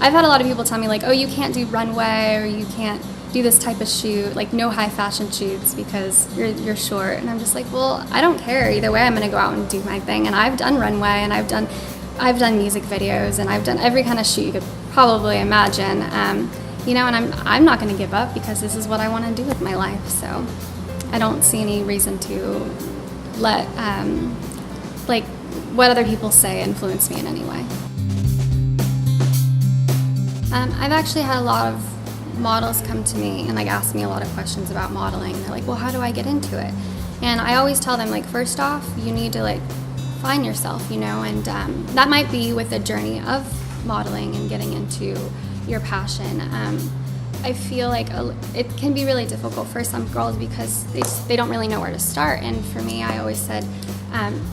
I've had a lot of people tell me like, oh, you can't do runway, or you can't do this type of shoot, like no high fashion shoots because you're short. And I'm just like, well, I don't care. Either way, I'm going to go out and do my thing. And I've done runway, and I've done music videos, and I've done every kind of shoot you could probably imagine. You know, and I'm not going to give up because this is what I want to do with my life. So I don't see any reason to let like what other people say influence me in any way. I've actually had a lot of models come to me and like ask me a lot of questions about modeling. They're like, well, how do I get into it? And I always tell them, like, first off, you need to like find yourself, you know, and that might be with the journey of modeling and getting into your passion. I feel like it can be really difficult for some girls because they don't really know where to start. And for me, I always said,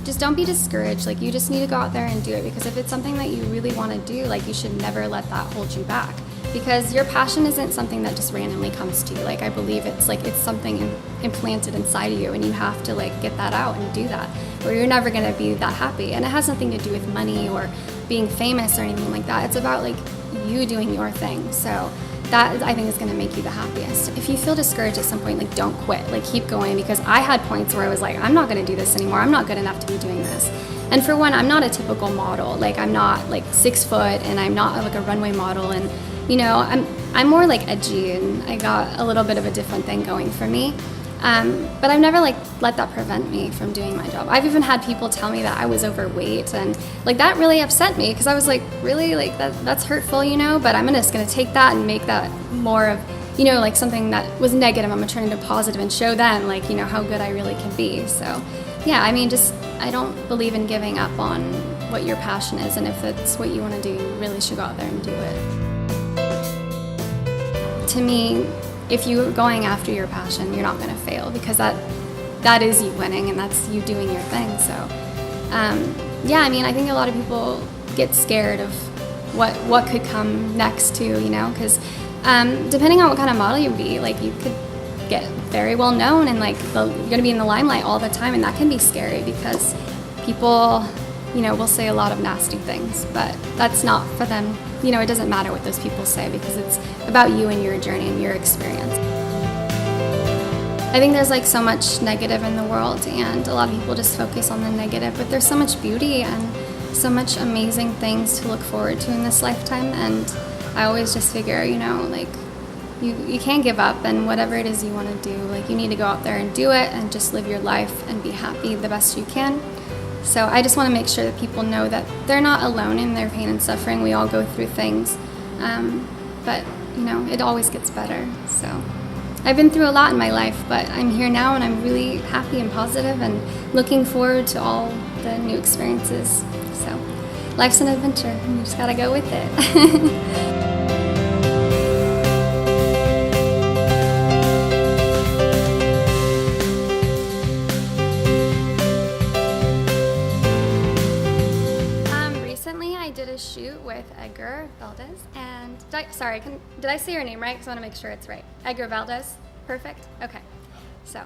just don't be discouraged. Like, you just need to go out there and do it, because if it's something that you really want to do, like, you should never let that hold you back, because your passion isn't something that just randomly comes to you. Like, I believe it's something implanted inside of you, and you have to like get that out and do that, or you're never going to be that happy. And it has nothing to do with money or being famous or anything like that. It's about like you doing your thing. So that, I think, is going to make you the happiest. If you feel discouraged at some point, like, don't quit. Like, keep going, because I had points where I was like, I'm not going to do this anymore. I'm not good enough to be doing this. And for one, I'm not a typical model. Like, I'm not like 6 foot, and I'm not like a runway model. And you know, I'm more like edgy, and I got a little bit of a different thing going for me. But I've never like let that prevent me from doing my job. I've even had people tell me that I was overweight, and like that really upset me, because I was like, really, like that's hurtful, you know. But I'm just gonna take that and make that more of, you know, like something that was negative, I'm gonna turn into positive and show them, like, you know, how good I really can be. So yeah, I mean, just, I don't believe in giving up on what your passion is, and if it's what you want to do, you really should go out there and do it. To me, if you're going after your passion, you're not going to fail, because that is you winning, and that's you doing your thing. So yeah, I mean, I think a lot of people get scared of what could come next too, you know, because depending on what kind of model you be, like, you could get very well known, and like you're going to be in the limelight all the time, and that can be scary because people, you know, will say a lot of nasty things, but that's not for them. You know, it doesn't matter what those people say, because it's about you and your journey and your experience. I think there's like so much negative in the world, and a lot of people just focus on the negative, but there's so much beauty and so much amazing things to look forward to in this lifetime. And I always just figure, you know, like, you can't give up, and whatever it is you want to do, like, you need to go out there and do it, and just live your life and be happy the best you can. So I just want to make sure that people know that they're not alone in their pain and suffering. We all go through things, but you know, it always gets better. So I've been through a lot in my life, but I'm here now, and I'm really happy and positive and looking forward to all the new experiences. So life's an adventure, and you just gotta go with it. Shoot with Edgar Valdez, and did I say your name right? Because I want to make sure it's right. Edgar Valdez. Perfect. Okay. So